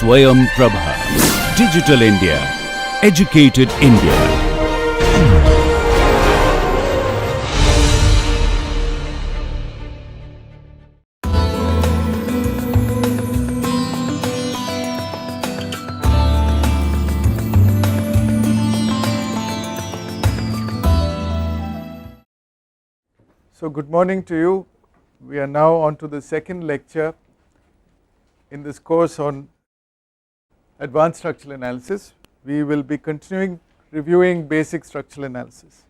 Swayam Prabha. Digital India. Educated India. So good morning to you. We are now on to the second lecture in this course on advanced structural analysis. We will be continuing reviewing basic structural analysis.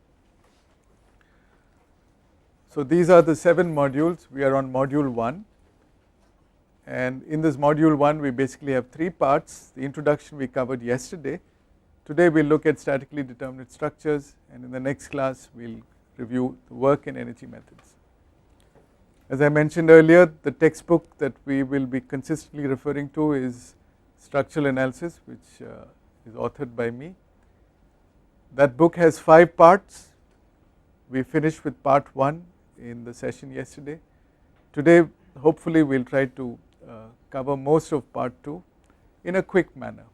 So these are the 7 modules. We are on module 1, and in this module 1 we basically have 3 parts. The introduction we covered yesterday. Today we will look at statically determinate structures, and in the next class we will review the work and energy methods. As I mentioned earlier, the textbook that we will be consistently referring to is Structural Analysis, which is authored by me. That book has 5 parts. We finished with part 1 in the session yesterday. Today hopefully we will try to cover most of part 2 in a quick manner.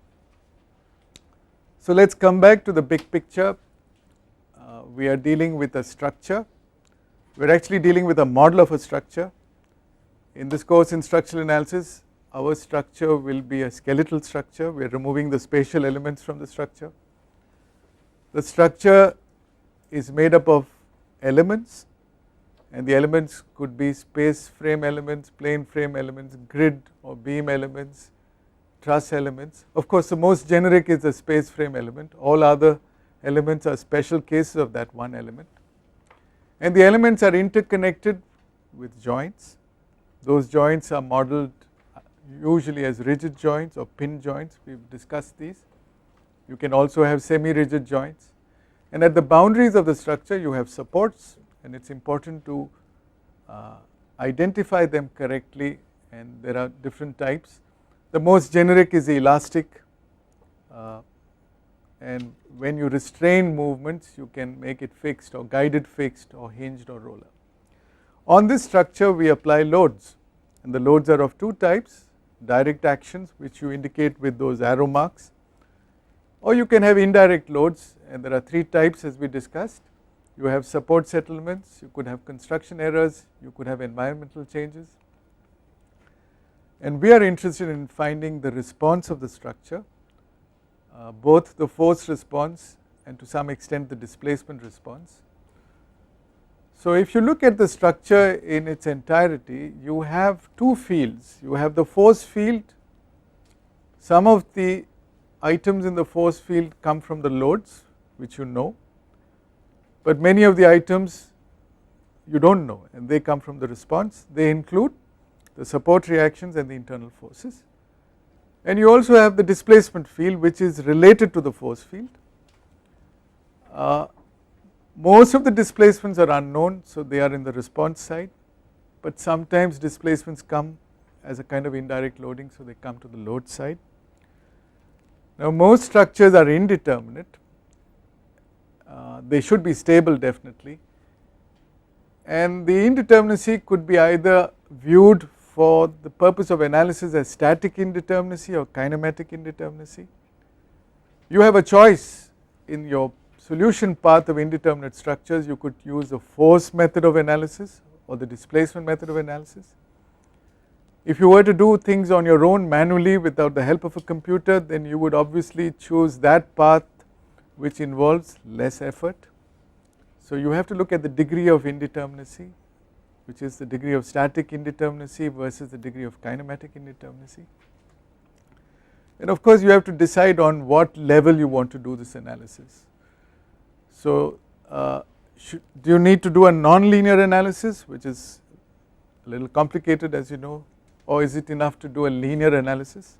So let us come back to the big picture. We are dealing with a structure. We are actually dealing with a model of a structure. In this course in structural analysis, our structure will be a skeletal structure. We are removing the spatial elements from the structure. The structure is made up of elements, and the elements could be space frame elements, plane frame elements, grid or beam elements, truss elements. Of course the most generic is the space frame element. All other elements are special cases of that one element, and the elements are interconnected with joints. Those joints are modeled usually as rigid joints or pin joints. We have discussed these. You can also have semi-rigid joints, and at the boundaries of the structure you have supports, and it is important to identify them correctly, and there are different types. The most generic is the elastic, and when you restrain movements you can make it fixed or guided fixed or hinged or roller. On this structure we apply loads, and the loads are of 2 types: direct actions, which you indicate with those arrow marks, or you can have indirect loads, and there are 3 types as we discussed. You have support settlements, you could have construction errors, you could have environmental changes, and we are interested in finding the response of the structure, both the force response and to some extent the displacement response. So if you look at the structure in its entirety, you have 2 fields. You have the force field. Some of the items in the force field come from the loads, which you know, but many of the items you do not know, and they come from the response. They include the support reactions and the internal forces. And you also have the displacement field, which is related to the force field. Most of the displacements are unknown, so they are in the response side, but sometimes displacements come as a kind of indirect loading, so they come to the load side. Now most structures are indeterminate. They should be stable definitely, and the indeterminacy could be either viewed for the purpose of analysis as static indeterminacy or kinematic indeterminacy. You have a choice in your solution path of indeterminate structures. You could use the force method of analysis or the displacement method of analysis. If you were to do things on your own manually without the help of a computer, then you would obviously choose that path which involves less effort. So you have to look at the degree of indeterminacy, which is the degree of static indeterminacy versus the degree of kinematic indeterminacy. And of course you have to decide on what level you want to do this analysis. So do you need to do a non-linear analysis, which is a little complicated as you know, or is it enough to do a linear analysis?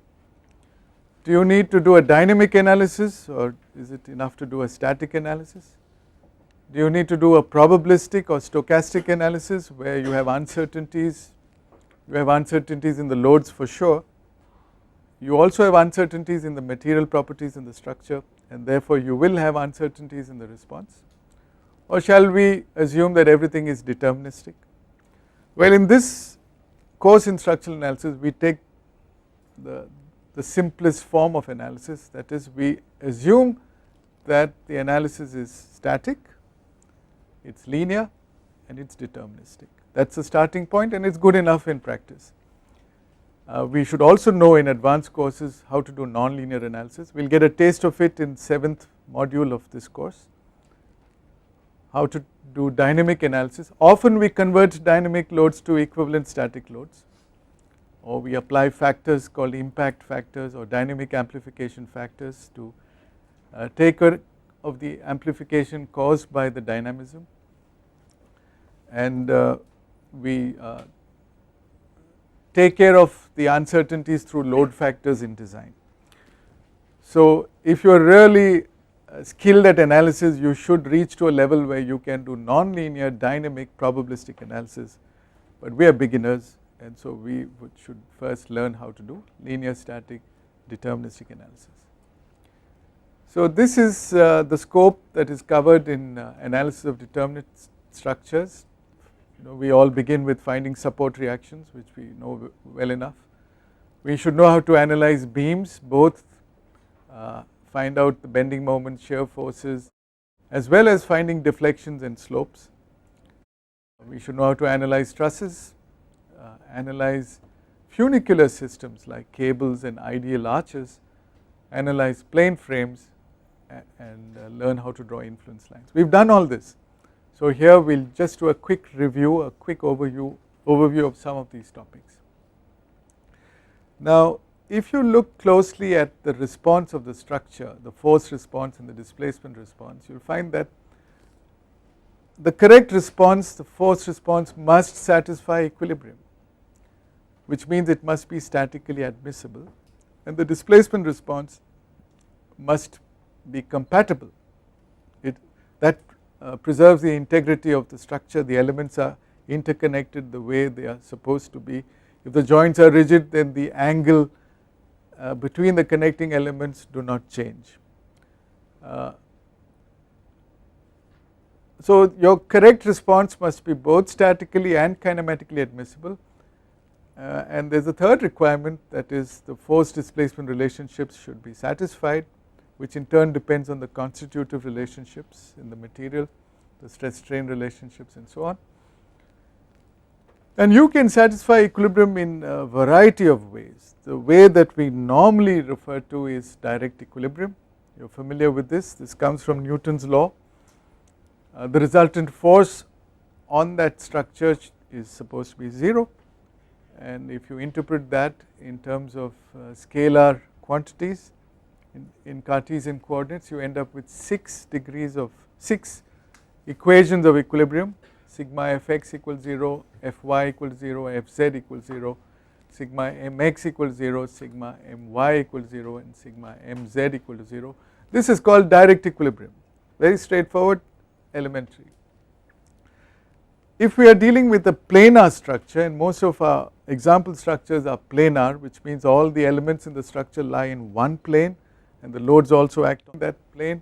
Do you need to do a dynamic analysis, or is it enough to do a static analysis? Do you need to do a probabilistic or stochastic analysis where you have uncertainties? You have uncertainties in the loads for sure. You also have uncertainties in the material properties in the structure, and therefore you will have uncertainties in the response. Or shall we assume that everything is deterministic? Well, in this course in structural analysis we take the the simplest form of analysis, that is, we assume that the analysis is static, it is linear, and it is deterministic. That is the starting point, and it is good enough in practice. We should also know in advanced courses how to do nonlinear analysis. We will get a taste of it in 7th module of this course, how to do dynamic analysis. Often we convert dynamic loads to equivalent static loads, or we apply factors called impact factors or dynamic amplification factors to take care of the amplification caused by the dynamism, and we take care of the uncertainties through load factors in design. So if you are really skilled at analysis, you should reach to a level where you can do nonlinear dynamic probabilistic analysis, but we are beginners, and so we should first learn how to do linear static deterministic analysis. So this is the scope that is covered in analysis of determinate structures. We all begin with finding support reactions, which we know well enough. We should know how to analyze beams, both find out the bending moment, shear forces, as well as finding deflections and slopes. We should know how to analyze trusses, analyze funicular systems like cables and ideal arches, analyze plane frames, and learn how to draw influence lines. We have done all this. So here we will just do a quick review, a quick overview of some of these topics. Now if you look closely at the response of the structure, the force response and the displacement response, you will find that the correct response, the force response, must satisfy equilibrium, which means it must be statically admissible, and the displacement response must be compatible. That preserves the integrity of the structure. The elements are interconnected the way they are supposed to be. If the joints are rigid, then the angle between the connecting elements do not change. So your correct response must be both statically and kinematically admissible, and there is a third requirement, that is the force displacement relationships should be satisfied, which in turn depends on the constitutive relationships in the material, the stress strain relationships and so on. And you can satisfy equilibrium in a variety of ways. The way that we normally refer to is direct equilibrium. You are familiar with this. This comes from Newton's law. The resultant force on that structure is supposed to be 0, and if you interpret that in terms of scalar quantities in Cartesian coordinates, you end up with 6 equations of equilibrium: sigma fx equals 0, fy equals 0, fz equals 0, sigma mx equals 0, sigma my equals 0, and sigma mz equal to 0. This is called direct equilibrium, very straightforward, elementary. If we are dealing with a planar structure, and most of our example structures are planar, which means all the elements in the structure lie in one plane and the loads also act on that plane,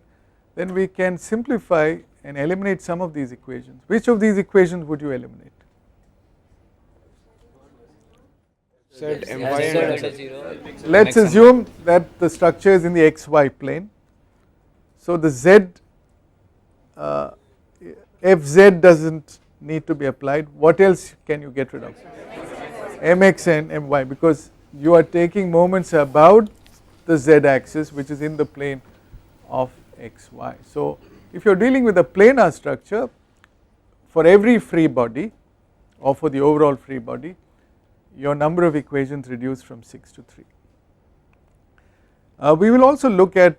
then we can simplify and eliminate some of these equations. Which of these equations would you eliminate? Z, My and Z. Let's assume that the structure is in the xy plane. So the z, fz doesn't need to be applied. What else can you get rid of? Mx and my, because you are taking moments about the z axis, which is in the plane of xy. So if you are dealing with a planar structure, for every free body or for the overall free body, your number of equations reduced from 6 to 3. We will also look at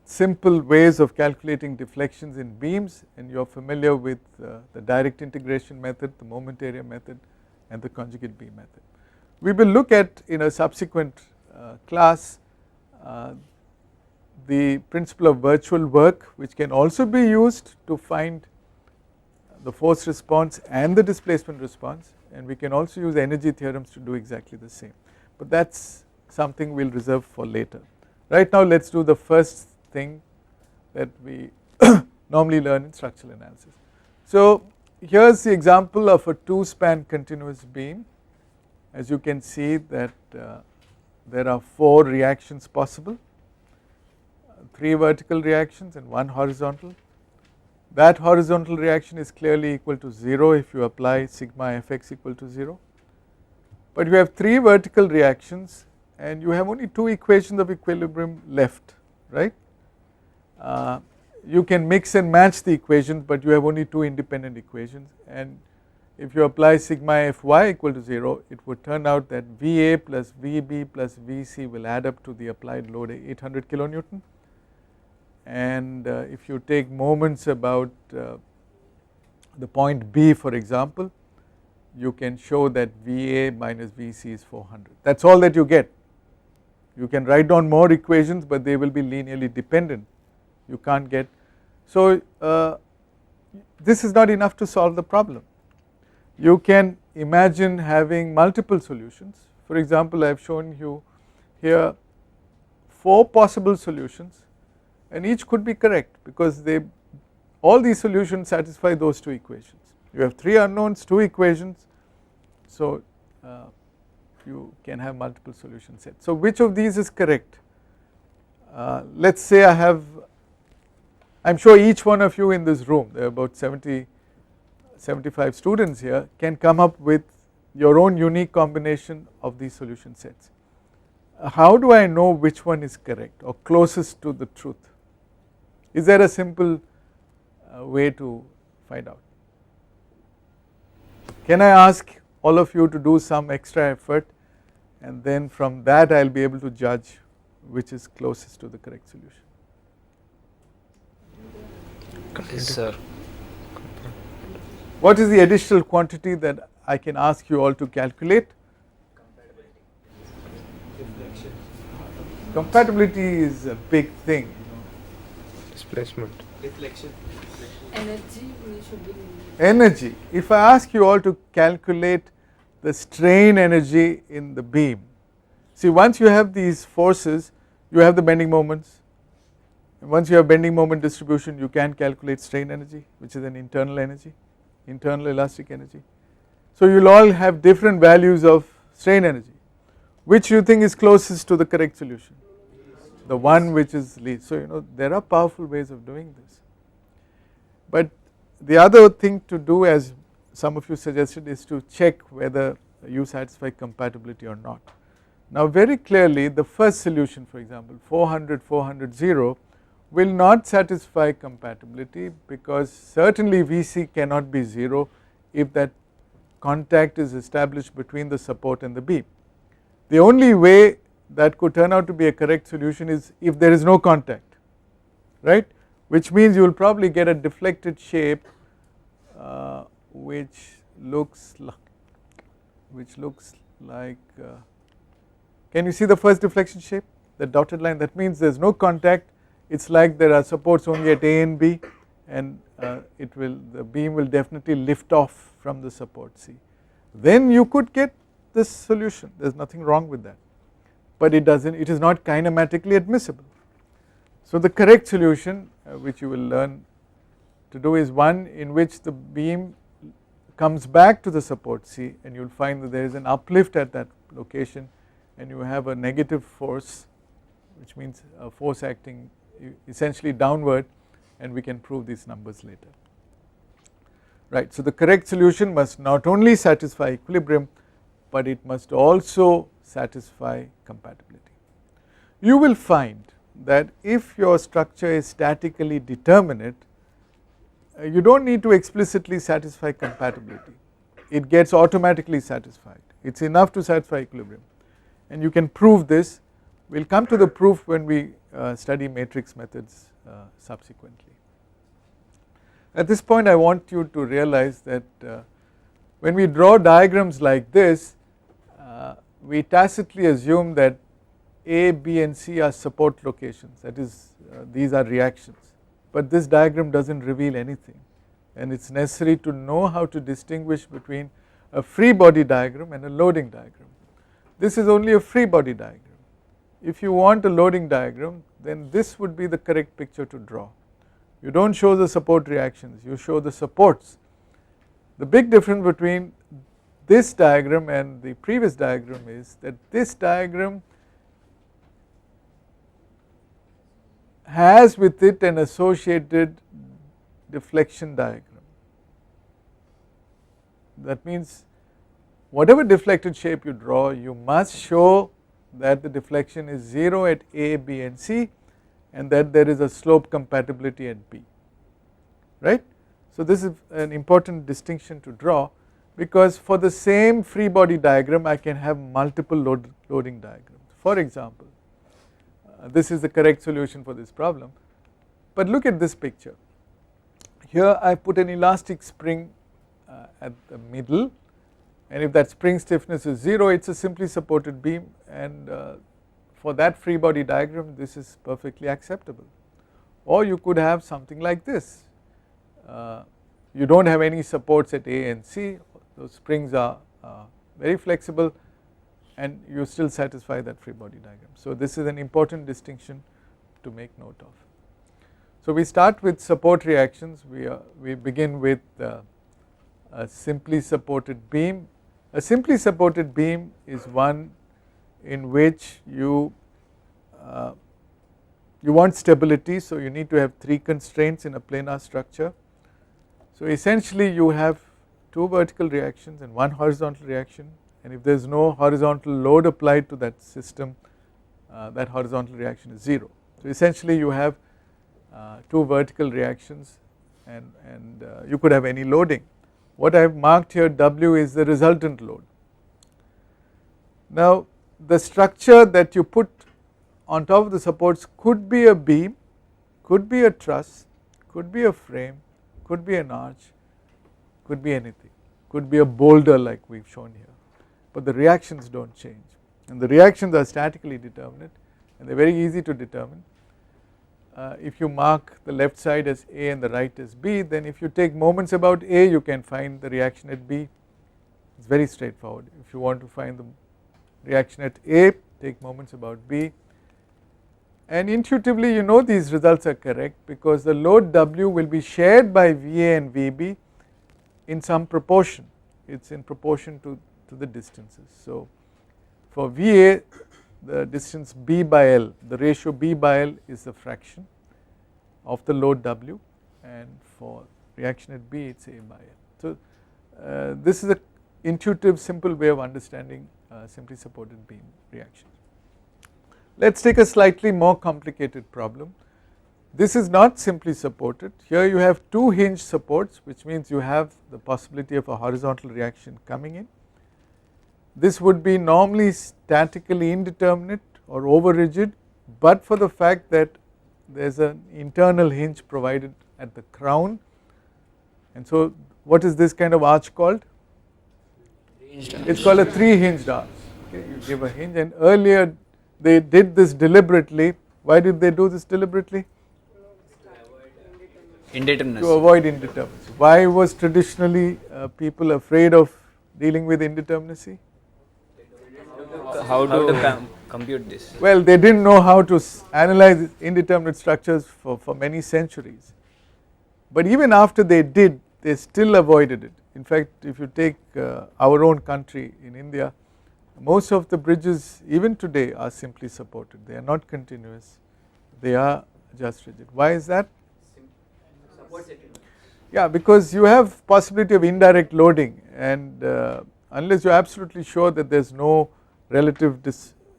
simple ways of calculating deflections in beams, and you are familiar with the direct integration method, the moment area method, and the conjugate beam method. We will look at, in a subsequent class, the principle of virtual work, which can also be used to find the force response and the displacement response, and we can also use energy theorems to do exactly the same, but that is something we will reserve for later. Right now let us do the first thing that we normally learn in structural analysis. So here is the example of a 2-span continuous beam. As you can see that there are 4 reactions possible, 3 vertical reactions and 1 horizontal. That horizontal reaction is clearly equal to 0 if you apply sigma fx equal to 0, but you have 3 vertical reactions and you have only 2 equations of equilibrium left, right. You can mix and match the equations, but you have only 2 independent equations, and if you apply sigma fy equal to 0, it would turn out that Va plus Vb plus Vc will add up to the applied load 800 kilonewton, and if you take moments about the point B, for example, you can show that Va minus Vc is 400. That is all that you get. You can write down more equations, but they will be linearly dependent. You can't get, so this is not enough to solve the problem. You can imagine having multiple solutions. For example, I have shown you here 4 possible solutions, and each could be correct because all these solutions satisfy those 2 equations. You have 3 unknowns, 2 equations, so you can have multiple solution sets. So which of these is correct? Let us say I am sure each one of you in this room, there are about 75 students here, can come up with your own unique combination of these solution sets. How do I know which one is correct or closest to the truth? Is there a simple way to find out? Can I ask all of you to do some extra effort, and then from that I will be able to judge which is closest to the correct solution? Yes, sir. What is the additional quantity that I can ask you all to calculate? Compatibility is a big thing. Displacement. Deflection. Energy we should be. Energy. If I ask you all to calculate the strain energy in the beam, see, once you have these forces, you have the bending moments. Once you have bending moment distribution, you can calculate strain energy, which is an internal energy, internal elastic energy. So you will all have different values of strain energy. Which you think is closest to the correct solution? The one which is least. So there are powerful ways of doing this. But the other thing to do, as some of you suggested, is to check whether you satisfy compatibility or not. Now very clearly the first solution, for example 400 400 0, will not satisfy compatibility, because certainly Vc cannot be 0 if that contact is established between the support and the beam. The only way that could turn out to be a correct solution is if there is no contact, right, which means you will probably get a deflected shape which looks like can you see the first deflection shape, the dotted line? That means there is no contact. It is like there are supports only at A and B, and the beam will definitely lift off from the support C. Then you could get this solution, there is nothing wrong with that, but it is not kinematically admissible. So the correct solution which you will learn to do is one in which the beam comes back to the support C, and you will find that there is an uplift at that location, and you have a negative force, which means a force acting essentially downward, and we can prove these numbers later. Right, so the correct solution must not only satisfy equilibrium, but it must also satisfy compatibility. You will find that if your structure is statically determinate, you do not need to explicitly satisfy compatibility, it gets automatically satisfied. It is enough to satisfy equilibrium, and you can prove this. We will come to the proof when we study matrix methods subsequently. At this point I want you to realize that when we draw diagrams like this, we tacitly assume that A, B and C are support locations, that is these are reactions, but this diagram does not reveal anything, and it is necessary to know how to distinguish between a free body diagram and a loading diagram. This is only a free body diagram. If you want a loading diagram, then this would be the correct picture to draw. You do not show the support reactions, you show the supports. The big difference between this diagram and the previous diagram is that this diagram has with it an associated deflection diagram. That means whatever deflected shape you draw, you must show that the deflection is 0 at A, B and C, and that there is a slope compatibility at B, right. So this is an important distinction to draw, because for the same free body diagram I can have multiple loading diagrams. For example, this is the correct solution for this problem, but look at this picture. Here I put an elastic spring at the middle, and if that spring stiffness is 0, it is a simply supported beam, and for that free body diagram this is perfectly acceptable. Or you could have something like this. You do not have any supports at A and C, those springs are very flexible, and you still satisfy that free body diagram. So this is an important distinction to make note of. So we start with support reactions. We begin with a simply supported beam. A simply supported beam is one in which you want stability, so you need to have 3 constraints in a planar structure. So essentially you have 2 vertical reactions and 1 horizontal reaction, and if there is no horizontal load applied to that system, that horizontal reaction is 0. So essentially you have 2 vertical reactions, and you could have any loading. What I have marked here, W, is the resultant load. Now the structure that you put on top of the supports could be a beam, could be a truss, could be a frame, could be an arch, could be anything, could be a boulder like we have shown here, but the reactions do not change, and the reactions are statically determinate, and they are very easy to determine. If you mark the left side as A and the right as B, then if you take moments about A, you can find the reaction at B. It is very straightforward. If you want to find the reaction at A, take moments about B, and intuitively you know these results are correct, because the load W will be shared by VA and VB in some proportion. It is in proportion to the distances. So for VA, the distance B by L, the ratio B by L is the fraction of the load W, and for reaction at B it is A by L. So this is an intuitive simple way of understanding simply supported beam reactions. Let us take a slightly more complicated problem. This is not simply supported. Here you have 2 hinge supports, which means you have the possibility of a horizontal reaction coming in. This would be normally statically indeterminate or over rigid, but for the fact that there is an internal hinge provided at the crown, and so what is this kind of arch called? It is called a 3 hinged arch. Okay, you give a hinge, and earlier they did this deliberately. Why did they do this deliberately? Indeterminacy. To avoid indeterminacy. Why was traditionally people afraid of dealing with indeterminacy? How to compute this? Well, they did not know how to analyze indeterminate structures for many centuries, but even after they did, they still avoided it. In fact, if you take our own country in India, most of the bridges even today are simply supported. They are not continuous, they are just rigid. Why is that? Yeah, because you have possibility of indirect loading, and unless you are absolutely sure that there is no relative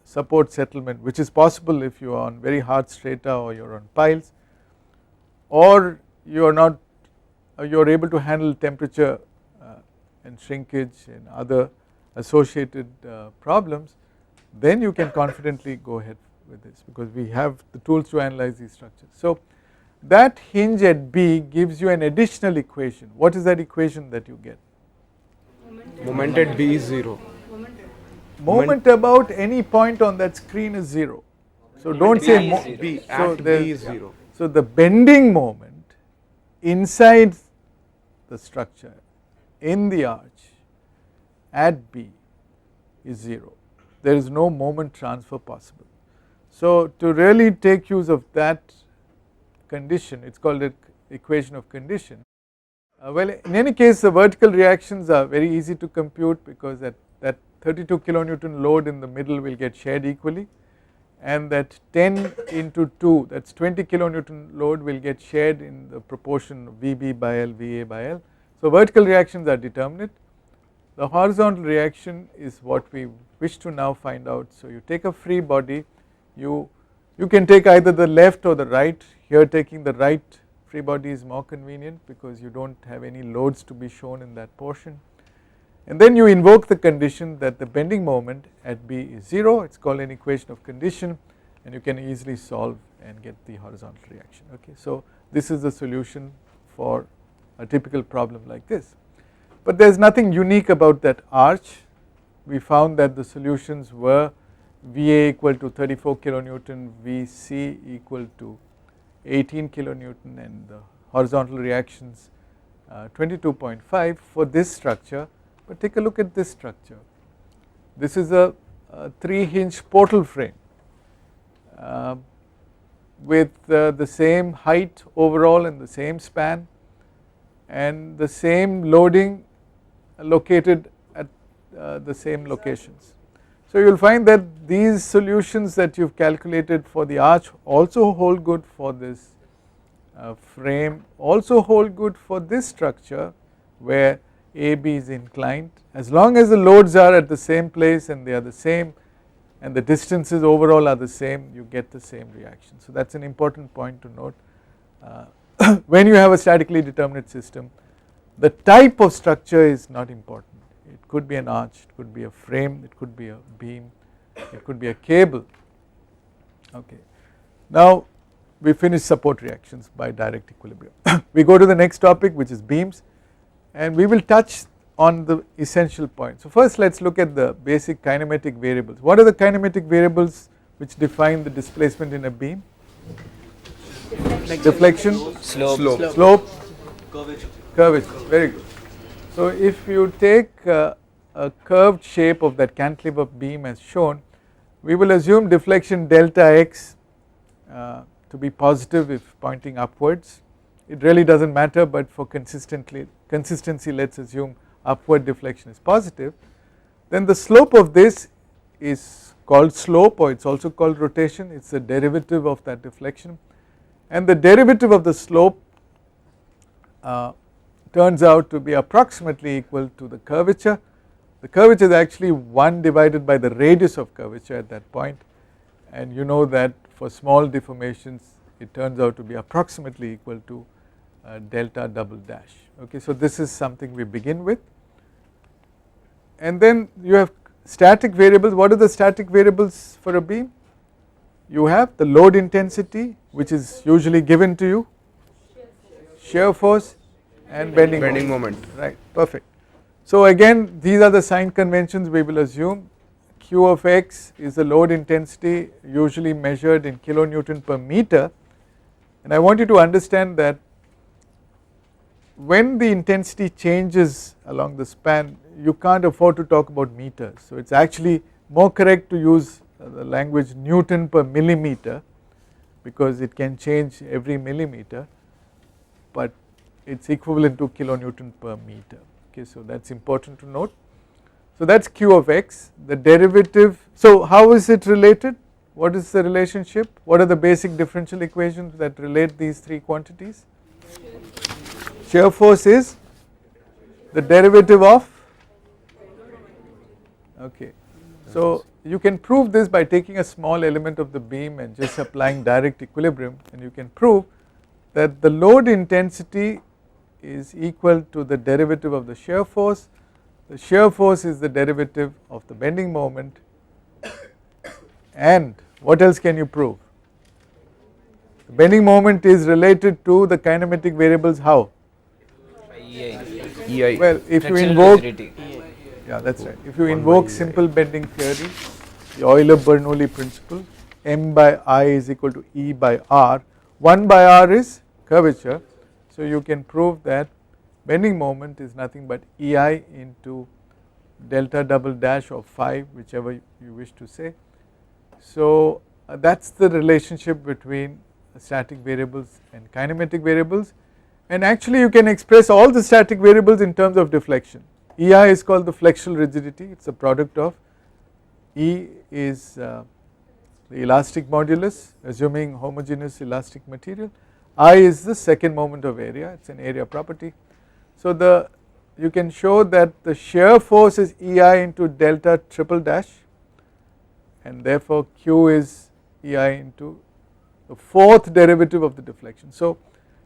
support settlement, which is possible if you are on very hard strata or you are on piles, or you are not, you are able to handle temperature and shrinkage and other associated problems, then you can confidently go ahead with this, because we have the tools to analyze these structures. So that hinge at B gives you an additional equation. What is that equation that you get? Moment at B is 0. Moment about any point on that screen is 0. So do not say B so at B is 0. So the bending moment inside the structure in the arch at B is 0. There is no moment transfer possible. So to really take use of that condition, it is called an equation of condition. Well, in any case, the vertical reactions are very easy to compute, because that 32 kilonewton load in the middle will get shared equally, and that 10 into 2, that is 20 kilonewton load, will get shared in the proportion of Vb by L, Va by L. So vertical reactions are determinate. The horizontal reaction is what we wish to now find out. So you take a free body, you can take either the left or the right. Here taking the right free body is more convenient because you do not have any loads to be shown in that portion. And then you invoke the condition that the bending moment at B is 0, it is called an equation of condition, and you can easily solve and get the horizontal reaction. Okay. So this is the solution for a typical problem like this. But there is nothing unique about that arch. We found that the solutions were Va equal to 34 kilonewton, Vc equal to 18 kilonewton, and the horizontal reactions 22.5 for this structure. But take a look at this structure. This is a 3-hinge portal frame with the same height overall and the same span and the same loading located at the same locations. So you will find that these solutions that you have calculated for the arch also hold good for this frame, also hold good for this structure where AB is inclined. As long as the loads are at the same place and they are the same and the distances overall are the same, you get the same reaction. So that is an important point to note. When you have a statically determinate system, the type of structure is not important. It could be an arch, it could be a frame, it could be a beam, it could be a cable. Okay. Now we finish support reactions by direct equilibrium. We go to the next topic, which is beams, and we will touch on the essential points. So first let us look at the basic kinematic variables. What are the kinematic variables which define the displacement in a beam? Deflection, slope, curvature. Very good. So if you take a curved shape of that cantilever beam as shown, we will assume deflection delta x to be positive if pointing upwards. It really does not matter, but for consistency let us assume upward deflection is positive. Then the slope of this is called slope, or it is also called rotation. It is a derivative of that deflection, and the derivative of the slope turns out to be approximately equal to the curvature. The curvature is actually 1 divided by the radius of curvature at that point, and you know that for small deformations it turns out to be approximately equal to delta double dash. Okay, so this is something we begin with. And then you have static variables. What are the static variables for a beam? You have the load intensity, which is usually given to you, shear force and bending moment. Right, perfect. So again these are the sign conventions we will assume. Q of x is the load intensity, usually measured in kilonewton per meter, and I want you to understand that when the intensity changes along the span, you can't afford to talk about meters. So it is actually more correct to use the language Newton per millimeter, because it can change every millimeter, but it is equivalent to kilonewton per meter. Okay, so that is important to note. So that is Q of x, the derivative. So how is it related? What is the relationship? What are the basic differential equations that relate these three quantities? Shear force is the derivative of, okay, so you can prove this by taking a small element of the beam and just applying direct equilibrium, and you can prove that the load intensity is equal to the derivative of the shear force. The shear force is the derivative of the bending moment, and what else can you prove? The bending moment is related to the kinematic variables how? EI. Well, if you invoke, yeah, that's right. If you invoke simple bending theory, the Euler-Bernoulli principle, m by I is equal to E by R. 1 by R is curvature, so you can prove that bending moment is nothing but EI into delta double dash of phi, whichever you wish to say. So that is the relationship between static variables and kinematic variables, and actually you can express all the static variables in terms of deflection. EI is called the flexural rigidity, it is a product of E is the elastic modulus, assuming homogeneous elastic material. I is the second moment of area, it is an area property. So you can show that the shear force is EI into delta triple dash, and therefore Q is EI into the fourth derivative of the deflection. So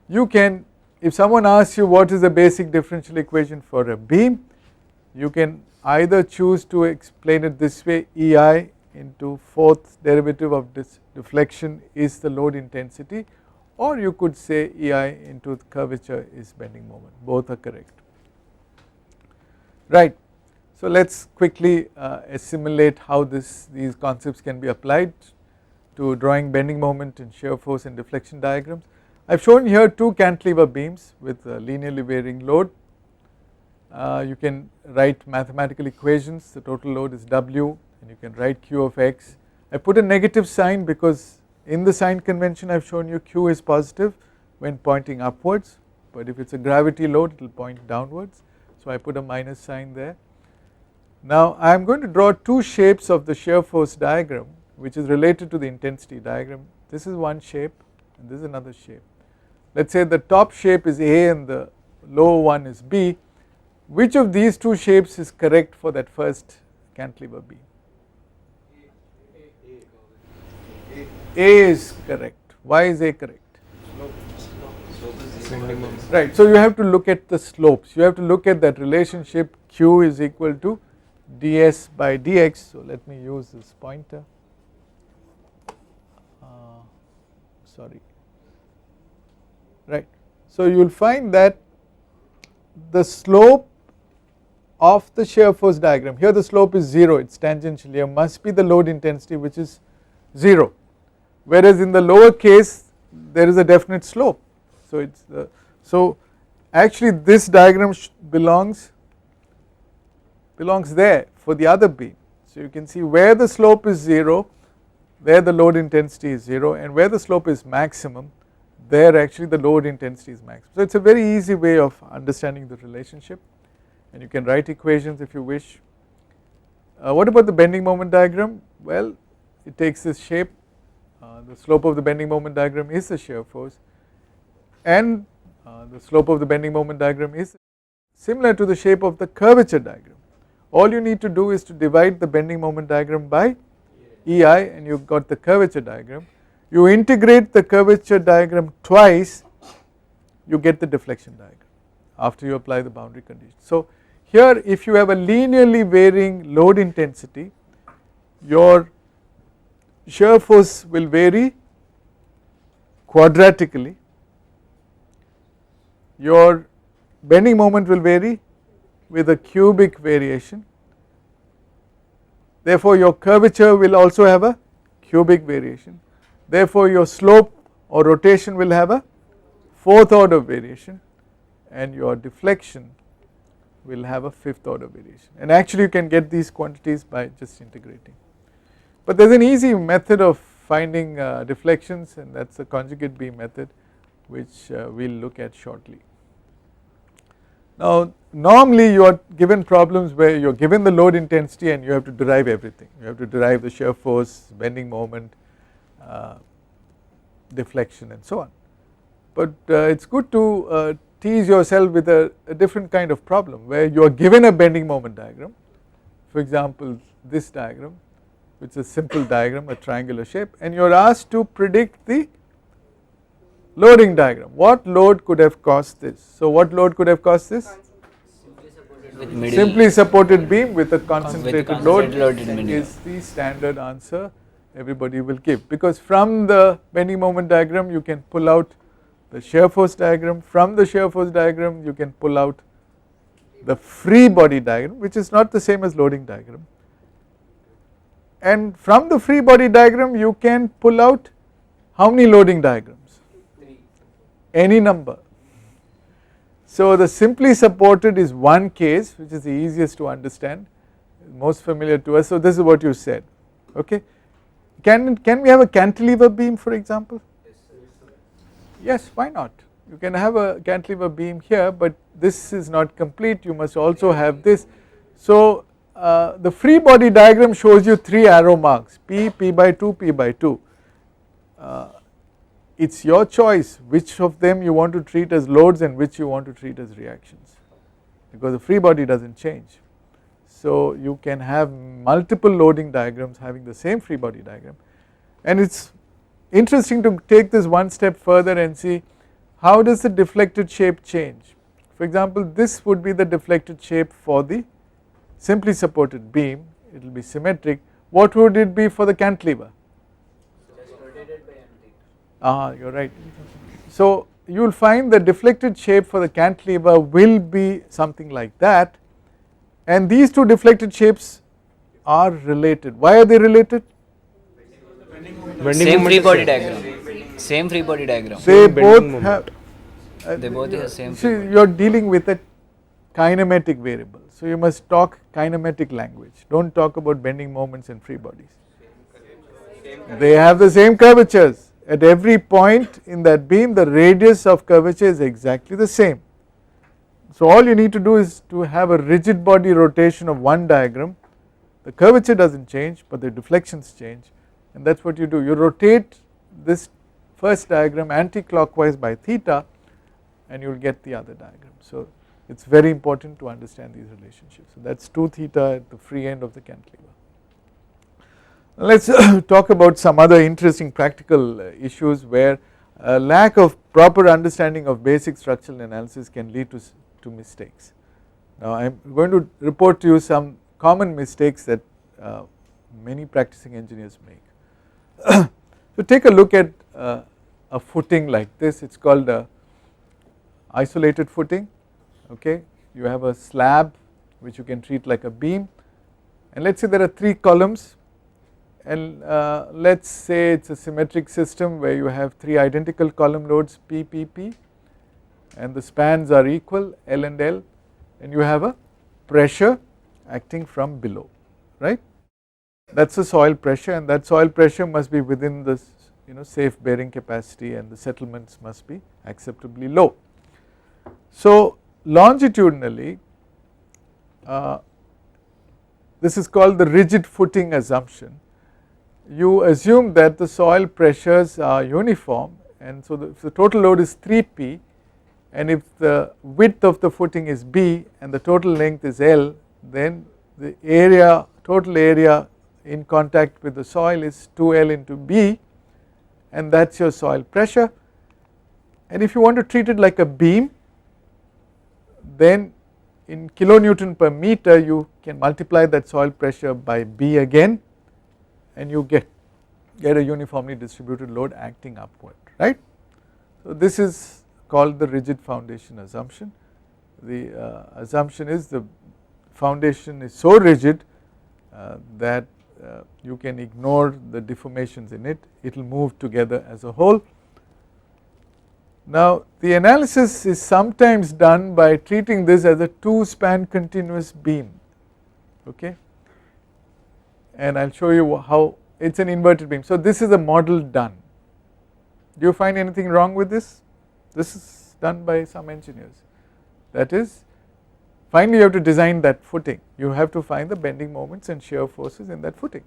you can, if someone asks you what is the basic differential equation for a beam, you can either choose to explain it this way: EI into fourth derivative of this deflection is the load intensity, or you could say EI into the curvature is bending moment. Both are correct. Right. So let us quickly assimilate how these concepts can be applied to drawing bending moment and shear force and deflection diagrams. I have shown here two cantilever beams with linearly varying load. You can write mathematical equations. The total load is W, and you can write Q of x. I put a negative sign because in the sign convention I have shown you Q is positive when pointing upwards, but if it is a gravity load it will point downwards, so I put a minus sign there. Now I am going to draw two shapes of the shear force diagram which is related to the intensity diagram. This is one shape and this is another shape. Let us say the top shape is A and the lower one is B. Which of these two shapes is correct for that first cantilever beam? A is correct. Why is A correct? Right, so you have to look at the slopes. You have to look at that relationship Q is equal to ds by dx. So let me use this pointer. Sorry. Right. So you will find that the slope of the shear force diagram, here the slope is 0, it is tangential, here must be the load intensity which is 0, whereas in the lower case there is a definite slope. So actually this diagram belongs there for the other beam. So you can see where the slope is 0, there the load intensity is 0, and where the slope is maximum, there actually the load intensity is maximum. So it is a very easy way of understanding the relationship, and you can write equations if you wish. What about the bending moment diagram? Well, it takes this shape. The slope of the bending moment diagram is the shear force, and the slope of the bending moment diagram is similar to the shape of the curvature diagram. All you need to do is to divide the bending moment diagram by EI and you have got the curvature diagram. You integrate the curvature diagram twice, you get the deflection diagram after you apply the boundary condition. So here if you have a linearly varying load intensity, your shear force will vary quadratically, your bending moment will vary with a cubic variation, therefore your curvature will also have a cubic variation, therefore your slope or rotation will have a fourth order variation, and your deflection will have a fifth order variation. And actually you can get these quantities by just integrating. But there is an easy method of finding deflections, and that is the conjugate beam method, which we will look at shortly. Now normally you are given problems where you are given the load intensity and you have to derive everything. You have to derive the shear force, bending moment, deflection and so on. But it is good to tease yourself with a different kind of problem where you are given a bending moment diagram, for example this diagram, which is a simple diagram, a triangular shape, and you are asked to predict the loading diagram. What load could have caused this? So what load could have caused this? Simply supported beam with a concentrated load is the standard answer everybody will give, because from the bending moment diagram you can pull out the shear force diagram, from the shear force diagram you can pull out the free body diagram, which is not the same as loading diagram, and from the free body diagram you can pull out how many loading diagrams? Any number. So the simply supported is one case which is the easiest to understand, most familiar to us. So this is what you said, okay. Can we have a cantilever beam, for example? Yes, why not? You can have a cantilever beam here, but this is not complete, you must also have this. So the free body diagram shows you 3 arrow marks, P, P by 2, P by 2. It's your choice which of them you want to treat as loads and which you want to treat as reactions, because the free body doesn't change. So you can have multiple loading diagrams having the same free body diagram, and it's interesting to take this one step further and see how does the deflected shape change. For example, this would be the deflected shape for the simply supported beam, it will be symmetric. What would it be for the cantilever? You are right. So you will find the deflected shape for the cantilever will be something like that, and these two deflected shapes are related. Why are they related? Same free body diagram. Same free body diagram. They Same both bending have. They both have same. See, you are dealing with a kinematic variable, so you must talk kinematic language. Don't talk about bending moments in free bodies. They have the same curvatures. At every point in that beam, the radius of curvature is exactly the same. So all you need to do is to have a rigid body rotation of one diagram. The curvature doesn't change, but the deflections change, and that's what you do. You rotate this first diagram anti-clockwise by theta, and you will get the other diagram. So it's very important to understand these relationships. So that's 2 theta at the free end of the cantilever. Let's talk about some other interesting practical issues where a lack of proper understanding of basic structural analysis can lead to mistakes. Now I am going to report to you some common mistakes that many practicing engineers make. So take a look at a footing like this. It's called a isolated footing. Okay, you have a slab which you can treat like a beam, and let's say there are 3 columns, and let's say it's a symmetric system where you have 3 identical column loads P, P, P, and the spans are equal L and L, and you have a pressure acting from below, right? That's the soil pressure, and that soil pressure must be within the safe bearing capacity, and the settlements must be acceptably low. So longitudinally, this is called the rigid footing assumption. You assume that the soil pressures are uniform, and so if the total load is 3P, and if the width of the footing is B and the total length is L, then the area, total area in contact with the soil is 2L into B, and that's your soil pressure. And if you want to treat it like a beam, then in kilonewton per meter you can multiply that soil pressure by B again, and you get a uniformly distributed load acting upward, right? So this is called the rigid foundation assumption. The assumption is the foundation is so rigid that you can ignore the deformations in it, it will move together as a whole. Now the analysis is sometimes done by treating this as a 2-span continuous beam, okay, and I will show you how it's an inverted beam. So this is a model done. Do you find anything wrong with this? This is done by some engineers. That is, finally you have to design that footing. You have to find the bending moments and shear forces in that footing.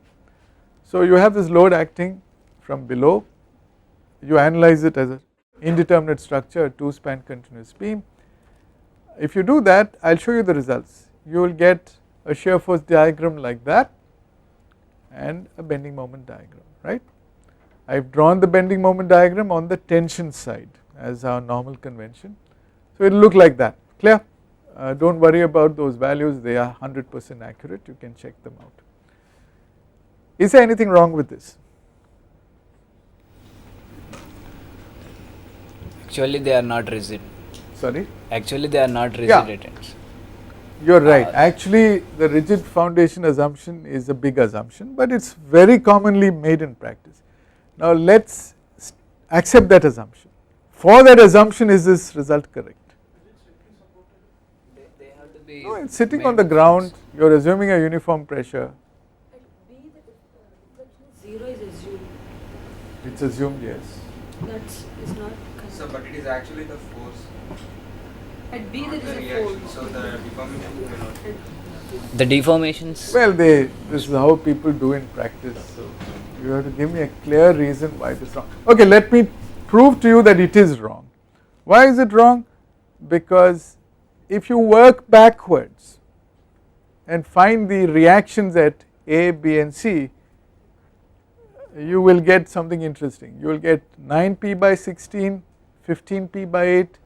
So you have this load acting from below, you analyze it as an indeterminate structure, a 2-span continuous beam. If you do that, I will show you the results. You will get a shear force diagram like that and a bending moment diagram, right? I have drawn the bending moment diagram on the tension side as our normal convention. So it will look like that, clear? Don't worry about those values, they are 100% accurate, you can check them out. Is there anything wrong with this? Actually they are not rigid. Sorry? Actually they are not rigid Yeah. items. You are right, actually the rigid foundation assumption is a big assumption, but it is very commonly made in practice. Now let us accept that assumption. For that assumption, is this result correct? They have to be. No, it is sitting on the ground, you are assuming a uniform pressure. At B, the deflection 0 is assumed. It is assumed, yes. That is not correct. So, but it is actually the force, At B, not there the is a reaction. force. So, the deformation may not. The deformations. Well, this is how people do in practice. So you have to give me a clear reason why it is wrong. Okay, let me prove to you that it is wrong. Why is it wrong? Because if you work backwards and find the reactions at A, B and C, you will get something interesting. You will get 9p by 16, 15p by 8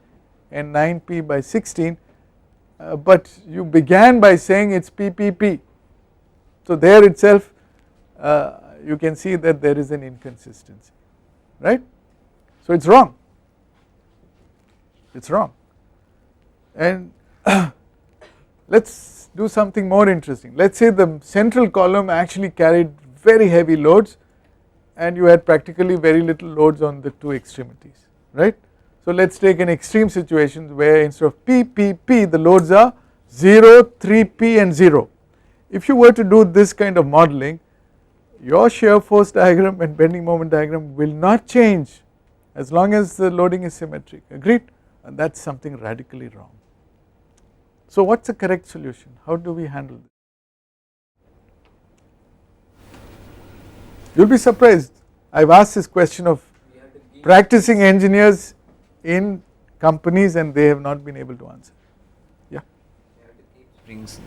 and 9p by 16, but you began by saying it's PPP. So there itself you can see that there is an inconsistency, right? So it's wrong, it's wrong. And let's do something more interesting. Let's say the central column actually carried very heavy loads and you had practically very little loads on the two extremities, right? So let's take an extreme situation where instead of P, P, P, the loads are 0, 3P and 0. If you were to do this kind of modeling, your shear force diagram and bending moment diagram will not change as long as the loading is symmetric, agreed? And that's something radically wrong. So what's the correct solution? How do we handle this? You'll be surprised. I've asked this question of practicing engineers in companies and they have not been able to answer. Yeah. Springs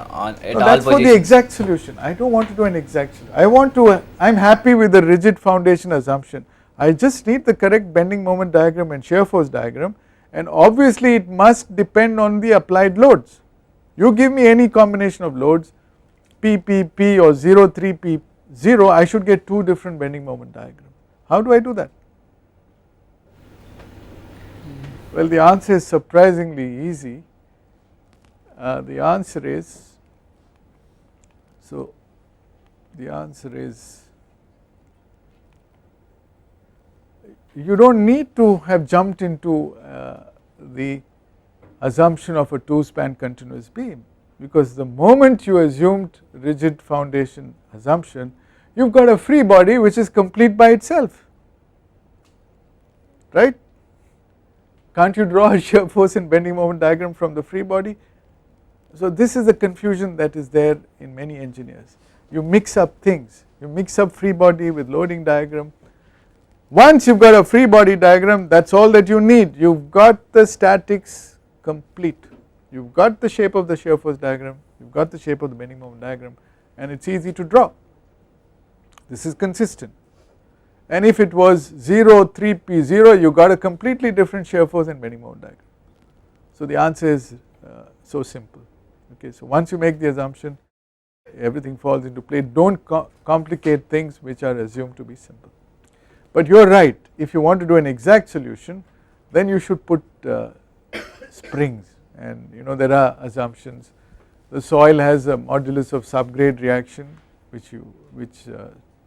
on at No, all that's for the positions. exact solution. I don't want to do an exact solution. I'm happy with the rigid foundation assumption. I just need the correct bending moment diagram and shear force diagram, and obviously it must depend on the applied loads. You give me any combination of loads, P, P, P or 0, 3, P, 0, I should get two different bending moment diagrams. How do I do that? Well, the answer is surprisingly easy. The answer is, you don't need to have jumped into the assumption of a two span continuous beam, because the moment you assumed rigid foundation assumption, you've got a free body which is complete by itself, right? Can't you draw a shear force and bending moment diagram from the free body? So this is the confusion that is there in many engineers. You mix up things, you mix up free body with loading diagram. Once you've got a free body diagram, that's all that you need. You've got the statics complete. You've got the shape of the shear force diagram, you've got the shape of the bending moment diagram, and it's easy to draw. This is consistent. And if it was 0, 3P, 0, you got a completely different shear force and bending moment diagram. So the answer is so simple. Okay, so once you make the assumption, everything falls into place. Don't complicate things which are assumed to be simple. But you are right, if you want to do an exact solution, then you should put springs, and there are assumptions. The soil has a modulus of subgrade reaction which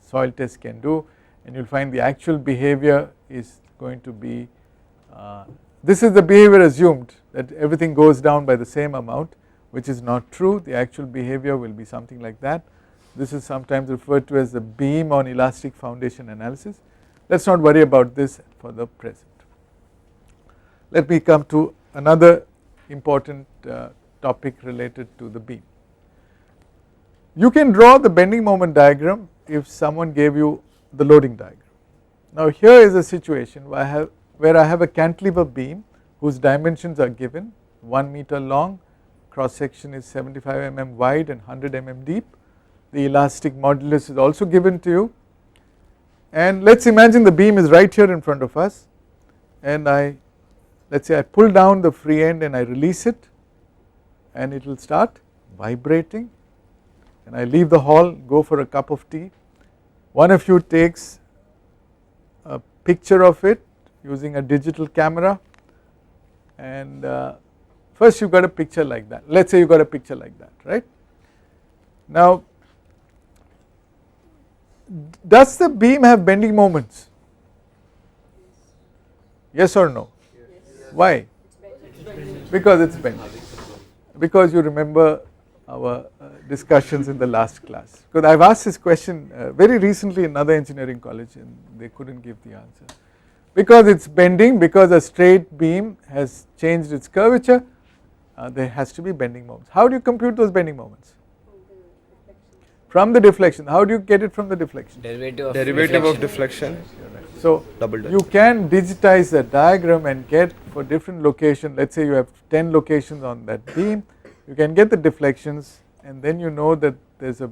soil tests can do, and you will find the actual behavior is going to be, this is the behavior assumed, that everything goes down by the same amount, which is not true. The actual behavior will be something like that. This is sometimes referred to as the beam on elastic foundation analysis. Let us not worry about this for the present. Let me come to another important topic related to the beam. You can draw the bending moment diagram if someone gave you the loading diagram. Now here is a situation where I have a cantilever beam whose dimensions are given, 1 meter long, cross section is 75 mm wide and 100 mm deep. The elastic modulus is also given to you, and let's imagine the beam is right here in front of us, and let's say I pull down the free end and I release it, and it will start vibrating, and I leave the hall, go for a cup of tea. One of you takes a picture of it using a digital camera, and first you got a picture like that. Let's say you got a picture like that, right? Now, does the beam have bending moments? Yes or no? Yes. Why? Because it's bending. Because you remember our discussions in the last class. Because I've asked this question very recently in another engineering college and they couldn't give the answer. Because it's bending, because a straight beam has changed its curvature, there has to be bending moments. How do you compute those bending moments? From the deflection. How do you get it from the deflection? Derivative of deflection. So Double you can digitize the diagram and get for different locations, let's say you have 10 locations on that beam, you can get the deflections, and then you know that there is a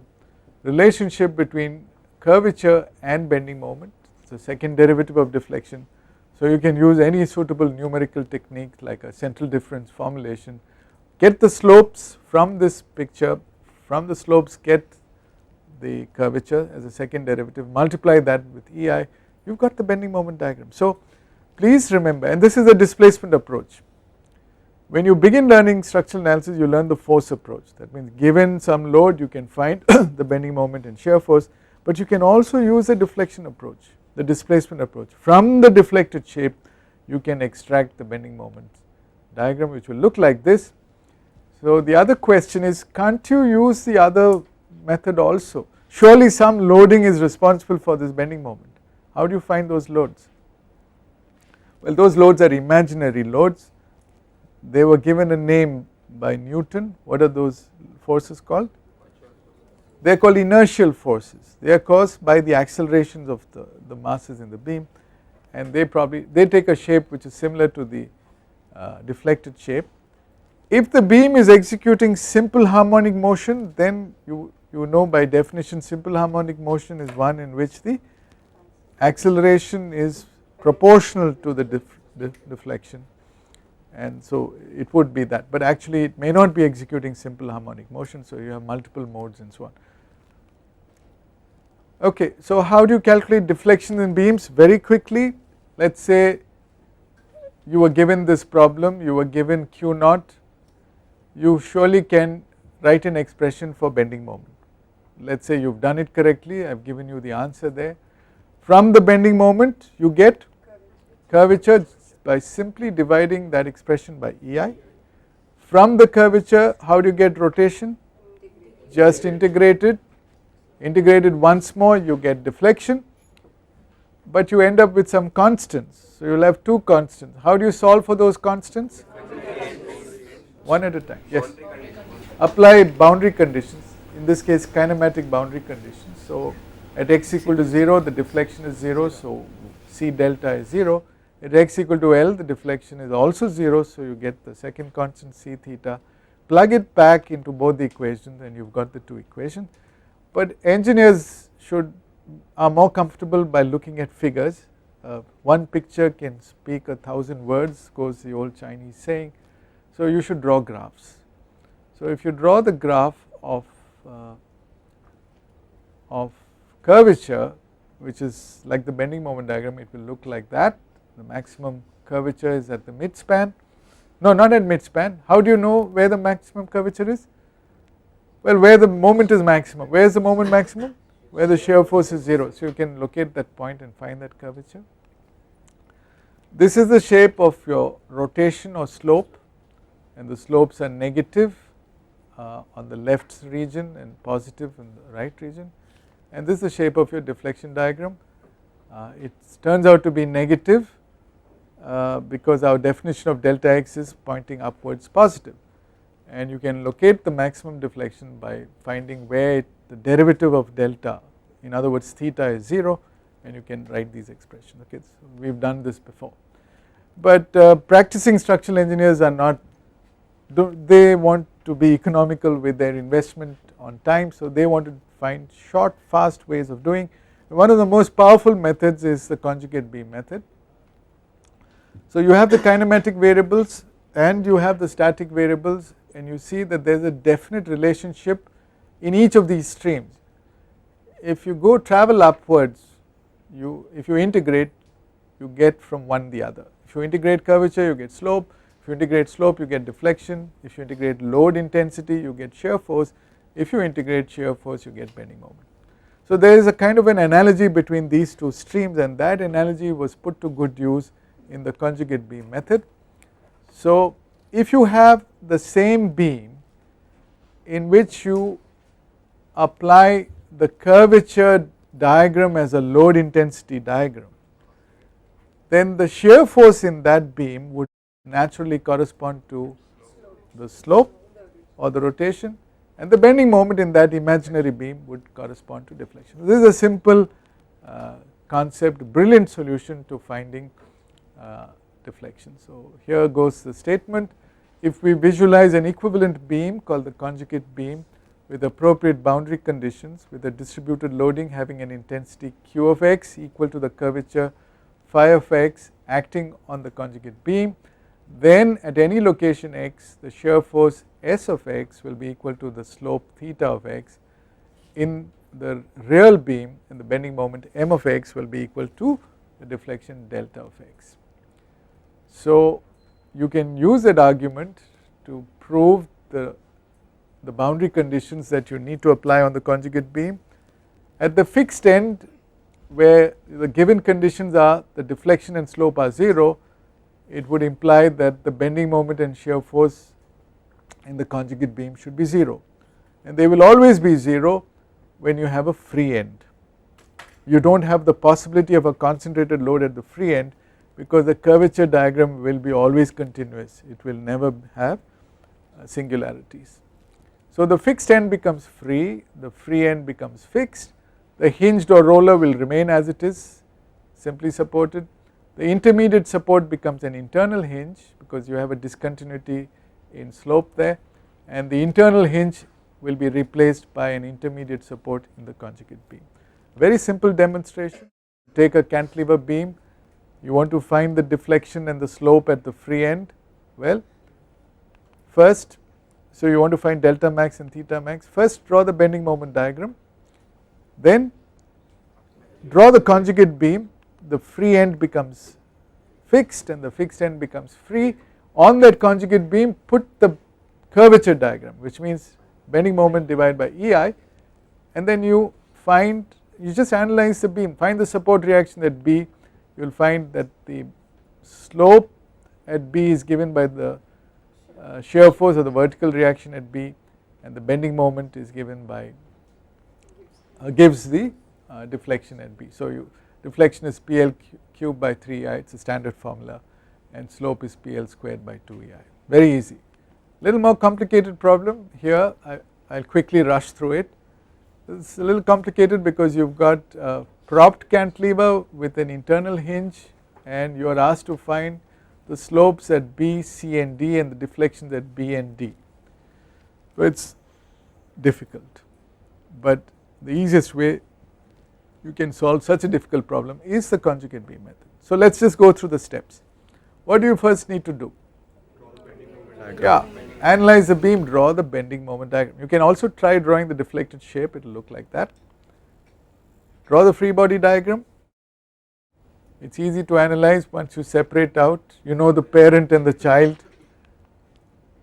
relationship between curvature and bending moment. It's the second derivative of deflection. So you can use any suitable numerical technique like a central difference formulation, get the slopes from this picture, from the slopes get the curvature as a second derivative, multiply that with EI, you have got the bending moment diagram. So please remember, and this is a displacement approach. When you begin learning structural analysis, you learn the force approach. That means given some load you can find the bending moment and shear force, but you can also use the deflection approach, the displacement approach. From the deflected shape you can extract the bending moment diagram, which will look like this. So the other question is, can't you use the other method also? Surely some loading is responsible for this bending moment. How do you find those loads? Well, those loads are imaginary loads. They were given a name by Newton. What are those forces called? They are called inertial forces. They are caused by the accelerations of the masses in the beam, and they take a shape which is similar to the deflected shape. If the beam is executing simple harmonic motion, then you know by definition simple harmonic motion is one in which the acceleration is proportional to the deflection, and so it would be that, but actually it may not be executing simple harmonic motion, so you have multiple modes and so on. Okay, so how do you calculate deflection in beams? Very quickly, let us say you were given this problem, you were given Q naught, you surely can write an expression for bending moment. Let us say you have done it correctly, I have given you the answer there. From the bending moment you get curvature by simply dividing that expression by EI. From the curvature, how do you get rotation? Just integrate it. Integrated once more you get deflection, but you end up with some constants. So you will have two constants. How do you solve for those constants? One at a time. Yes. Apply boundary conditions, in this case kinematic boundary conditions. So at x equal to 0 the deflection is 0, so C delta is 0. At x equal to L the deflection is also 0, so you get the second constant C theta. Plug it back into both the equations and you have got the two equations. But engineers are more comfortable by looking at figures. One picture can speak 1,000 words, goes the old Chinese saying. So you should draw graphs. So if you draw the graph of curvature, which is like the bending moment diagram, it will look like that. The maximum curvature is at the midspan. No, not at midspan. How do you know where the maximum curvature is? Well, where the moment is maximum. Where is the moment maximum? Where the shear force is 0. So you can locate that point and find that curvature. This is the shape of your rotation or slope, and the slopes are negative on the left region and positive in the right region. And this is the shape of your deflection diagram. It turns out to be negative because our definition of delta x is pointing upwards positive, and you can locate the maximum deflection by finding where the derivative of delta, in other words theta, is 0, and you can write these expressions. Okay, so we have done this before, but practicing structural engineers are not, they want to be economical with their investment on time, so they want to find short fast ways of doing. One of the most powerful methods is the conjugate beam method. So you have the kinematic variables and you have the static variables, and you see that there is a definite relationship in each of these streams. If you go travel upwards, if you integrate, you get from one the other. If you integrate curvature, you get slope. If you integrate slope, you get deflection. If you integrate load intensity, you get shear force. If you integrate shear force, you get bending moment. So there is a kind of an analogy between these two streams, and that analogy was put to good use in the conjugate beam method. So if you have the same beam in which you apply the curvature diagram as a load intensity diagram, then the shear force in that beam would naturally correspond to the slope or the rotation, and the bending moment in that imaginary beam would correspond to deflection. This is a simple concept, brilliant solution to finding deflection. So here goes the statement. If we visualize an equivalent beam called the conjugate beam with appropriate boundary conditions with a distributed loading having an intensity q of x equal to the curvature phi of x acting on the conjugate beam, then at any location x the shear force S of x will be equal to the slope theta of x. In the real beam, in the bending moment, m of x will be equal to the deflection delta of x. So you can use that argument to prove the boundary conditions that you need to apply on the conjugate beam. At the fixed end, where the given conditions are the deflection and slope are 0, it would imply that the bending moment and shear force in the conjugate beam should be 0, and they will always be 0 when you have a free end. You do not have the possibility of a concentrated load at the free end, because the curvature diagram will be always continuous, it will never have singularities. So the fixed end becomes free, the free end becomes fixed, the hinged or roller will remain as it is, simply supported. The intermediate support becomes an internal hinge because you have a discontinuity in slope there, and the internal hinge will be replaced by an intermediate support in the conjugate beam. Very simple demonstration. Take a cantilever beam, you want to find the deflection and the slope at the free end. Well, first, so you want to find delta max and theta max. First draw the bending moment diagram, then draw the conjugate beam. The free end becomes fixed and the fixed end becomes free. On that conjugate beam put the curvature diagram, which means bending moment divided by EI, and then you just analyze the beam, find the support reaction at B. You will find that the slope at B is given by the shear force or the vertical reaction at B, and the bending moment is given by gives the deflection at B. So deflection is PL cubed by 3I, it's a standard formula, and slope is PL squared by 2EI. Very easy. Little more complicated problem here. I'll quickly rush through it. It's a little complicated because you've got a propped cantilever with an internal hinge, and you are asked to find the slopes at B, C and D and the deflections at B and D. So it's difficult, but the easiest way you can solve such a difficult problem is the conjugate beam method. So let's just go through the steps. What do you first need to do? Yeah, analyze the beam, draw the bending moment diagram. You can also try drawing the deflected shape, it will look like that. Draw the free body diagram. It's easy to analyze once you separate out, you know the parent and the child.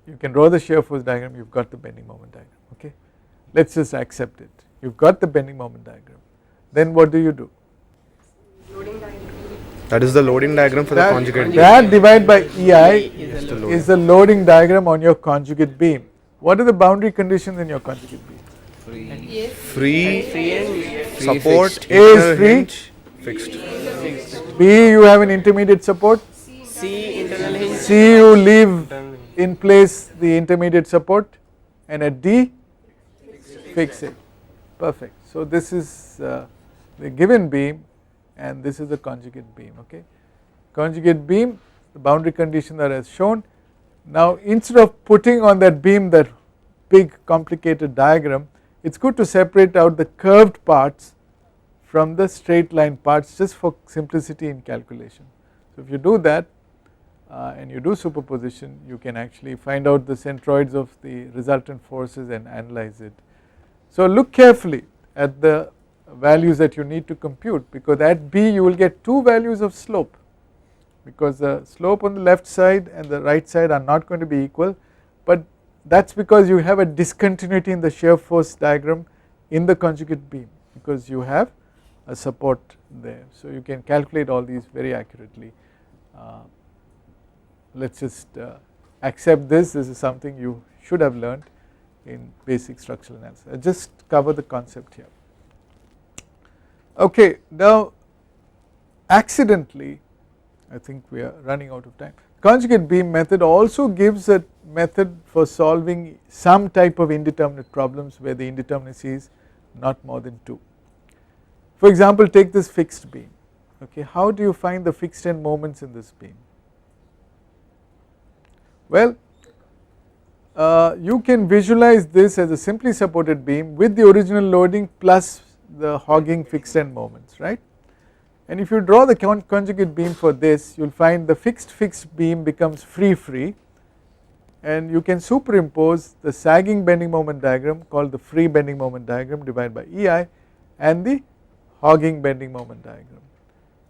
You can draw the shear force diagram, you've got the bending moment diagram. Okay, let's just accept it. You've got the bending moment diagram. Then what do you do? That is the loading diagram for the conjugate beam. That divided by EI is the loading diagram on your conjugate beam. What are the boundary conditions in your conjugate beam? Free support, A is free, hinge, fixed. B you have an intermediate support, C you leave in place the intermediate support, and at D fix it. Perfect. So this is the given beam and this is the conjugate beam. Okay, conjugate beam, the boundary conditions are as shown. Now instead of putting on that beam that big complicated diagram, it's good to separate out the curved parts from the straight line parts just for simplicity in calculation. So if you do that and you do superposition, you can actually find out the centroids of the resultant forces and analyze it. So look carefully at the values that you need to compute, because at B you will get two values of slope, because the slope on the left side and the right side are not going to be equal, but that is because you have a discontinuity in the shear force diagram in the conjugate beam, because you have a support there. So you can calculate all these very accurately. Let's just accept this is something you should have learned in basic structural analysis. I just cover the concept here. Okay, now accidentally, I think we are running out of time. Conjugate beam method also gives a method for solving some type of indeterminate problems where the indeterminacy is not more than 2. For example, take this fixed beam. Okay, how do you find the fixed end moments in this beam? Well, you can visualize this as a simply supported beam with the original loading plus the hogging fixed end moments, right. And if you draw the conjugate beam for this, you will find the fixed beam becomes free, and you can superimpose the sagging bending moment diagram called the free bending moment diagram divided by EI and the hogging bending moment diagram.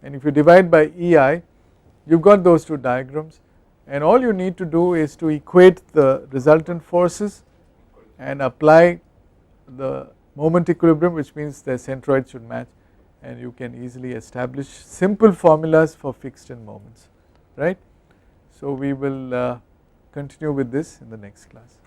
And if you divide by EI, you have got those two diagrams, and all you need to do is to equate the resultant forces and apply the moment equilibrium, which means the centroids should match, and you can easily establish simple formulas for fixed end moments, right. So we will continue with this in the next class.